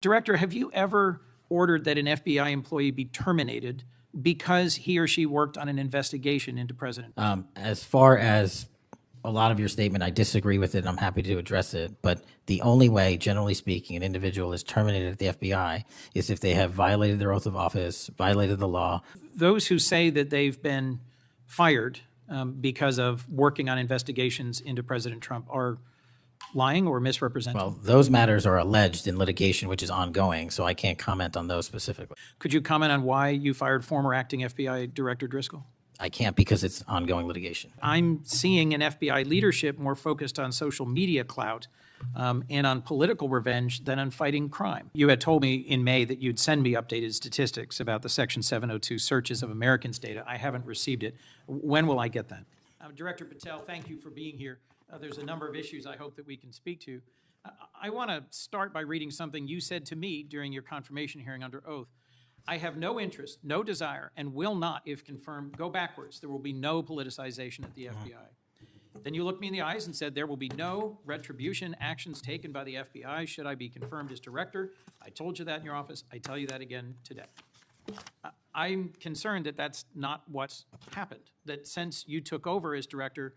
Director, have you ever ordered that an FBI employee be terminated because he or she worked on an investigation into President Trump? As far as a lot of your statement, I disagree with it, and I'm happy to address it. But the only way, generally speaking, an individual is terminated at the FBI is if they have violated their oath of office, violated the law. Those who say that they've been fired because of working on investigations into President Trump are lying or misrepresenting? Well, those matters are alleged in litigation, which is ongoing, so I can't comment on those specifically. Could you comment on why you fired former acting FBI Director Driscoll? I can't because it's ongoing litigation. I'm seeing an FBI leadership more focused on social media clout and on political revenge than on fighting crime. You had told me in May that you'd send me updated statistics about the Section 702 searches of Americans' data. I haven't received it. When will I get that? Director Patel, thank you for being here. There's a number of issues I hope that we can speak to. I want to start by reading something you said to me during your confirmation hearing under oath. I have no interest, no desire, and will not, if confirmed, go backwards. There will be no politicization at the FBI. Then you looked me in the eyes and said there will be no retribution actions taken by the FBI should I be confirmed as director. I told you that in your office. I tell you that again today. I'm concerned that that's not what's happened, that since you took over as director,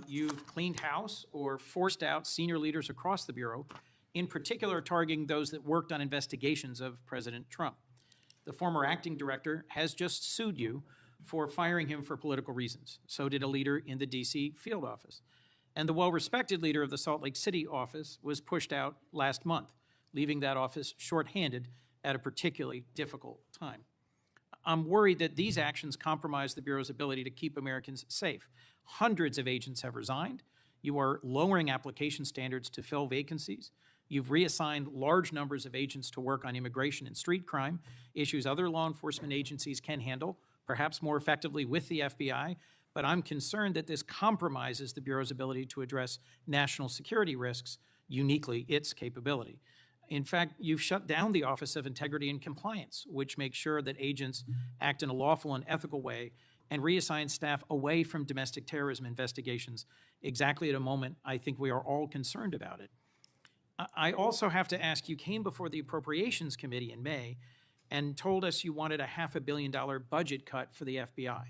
you've cleaned house or forced out senior leaders across the Bureau, in particular targeting those that worked on investigations of President Trump. The former acting director has just sued you for firing him for political reasons. So did a leader in the D.C. field office. And the well-respected leader of the Salt Lake City office was pushed out last month, leaving that office shorthanded at a particularly difficult time. I'm worried that these actions compromise the Bureau's ability to keep Americans safe. Hundreds of agents have resigned. You are lowering application standards to fill vacancies. You've reassigned large numbers of agents to work on immigration and street crime, issues other law enforcement agencies can handle, perhaps more effectively with the FBI, but I'm concerned that this compromises the Bureau's ability to address national security risks, uniquely its capability. In fact, you've shut down the Office of Integrity and Compliance, which makes sure that agents act in a lawful and ethical way, and reassign staff away from domestic terrorism investigations exactly at a moment I think we are all concerned about it. I also have to ask, you came before the Appropriations Committee in May and told us you wanted a $500 million budget cut for the FBI,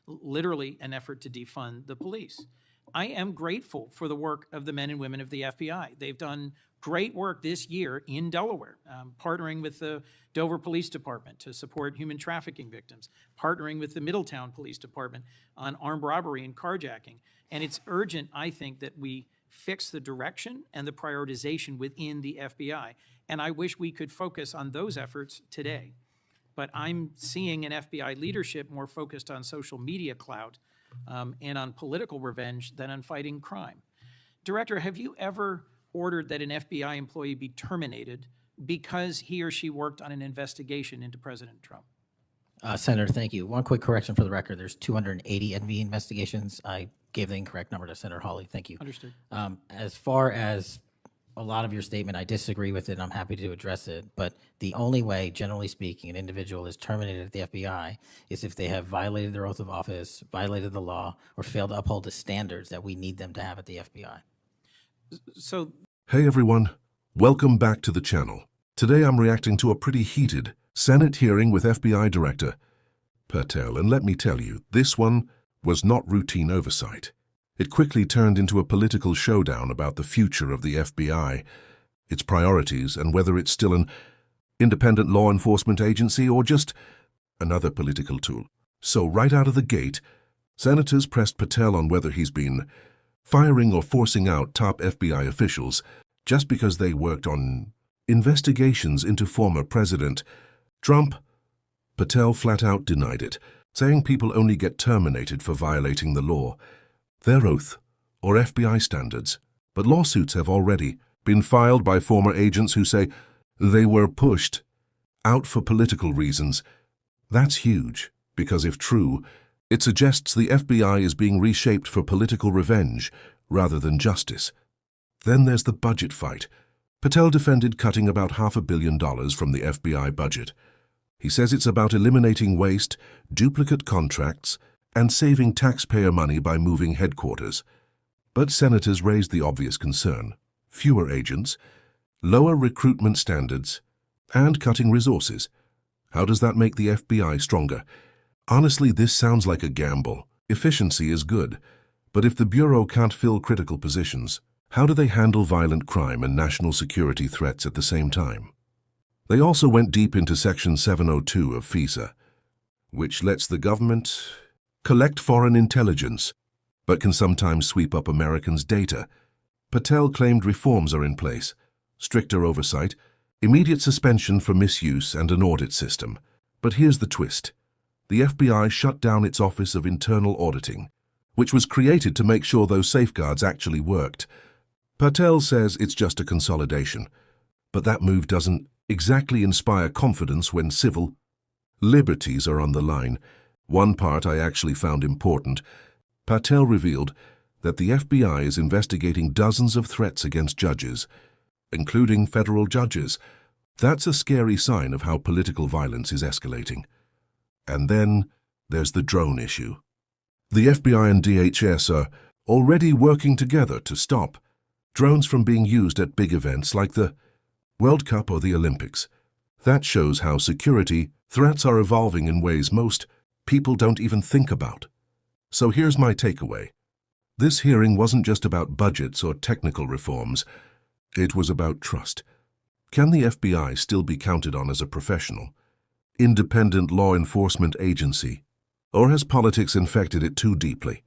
literally an effort to defund the police. I am grateful for the work of the men and women of the FBI. They've done great work this year in Delaware, partnering with the Dover Police Department to support human trafficking victims, partnering with the Middletown Police Department on armed robbery and carjacking. And it's urgent, I think, that we fix the direction and the prioritization within the FBI. And I wish we could focus on those efforts today. But I'm seeing an FBI leadership more focused on social media clout and on political revenge than on fighting crime. Director, have you ever ordered that an FBI employee be terminated because he or she worked on an investigation into President Trump? Senator, thank you. One quick correction for the record. There's 280 NV investigations. I gave the incorrect number to Senator Hawley. Thank you. Understood. As far as a lot of your statement, I disagree with it, and I'm happy to address it. But the only way, generally speaking, an individual is terminated at the FBI is if they have violated their oath of office, violated the law, or failed to uphold the standards that we need them to have at the FBI. So, hey everyone, welcome back to the channel. Today I'm reacting to a pretty heated Senate hearing with FBI Director Patel, and let me tell you, this one was not routine oversight. It quickly turned into a political showdown about the future of the FBI, its priorities, and whether it's still an independent law enforcement agency or just another political tool. So right out of the gate, senators pressed Patel on whether he's been firing or forcing out top FBI officials just because they worked on investigations into former President Trump. Patel flat out denied it, saying people only get terminated for violating the law, their oath, or FBI standards. But lawsuits have already been filed by former agents who say they were pushed out for political reasons. That's huge, because if true, it suggests the FBI is being reshaped for political revenge rather than justice. Then there's the budget fight. Patel defended cutting about $500 million from the FBI budget. He says it's about eliminating waste, duplicate contracts, and saving taxpayer money by moving headquarters. But senators raised the obvious concern: fewer agents, lower recruitment standards, and cutting resources. How does that make the FBI stronger? Honestly, this sounds like a gamble. Efficiency is good, but if the Bureau can't fill critical positions, how do they handle violent crime and national security threats at the same time? They also went deep into Section 702 of FISA, which lets the government collect foreign intelligence, but can sometimes sweep up Americans' data. Patel claimed reforms are in place: stricter oversight, immediate suspension for misuse, and an audit system. But here's the twist. The FBI shut down its Office of Internal Auditing, which was created to make sure those safeguards actually worked. Patel says it's just a consolidation, but that move doesn't exactly inspire confidence when civil liberties are on the line. One part I actually found important. Patel revealed that the FBI is investigating dozens of threats against judges, including federal judges. That's a scary sign of how political violence is escalating. And then there's the drone issue. The FBI and DHS are already working together to stop drones from being used at big events like the World Cup or the Olympics. That shows how security threats are evolving in ways most people don't even think about. So here's my takeaway. This hearing wasn't just about budgets or technical reforms. It was about trust. Can the FBI still be counted on as a professional, independent law enforcement agency? Or has politics infected it too deeply?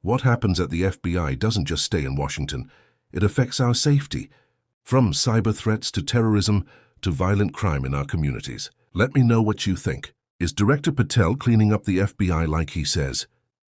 What happens at the FBI doesn't just stay in Washington. It affects our safety, from cyber threats to terrorism to violent crime in our communities. Let me know what you think. Is Director Patel cleaning up the FBI like he says?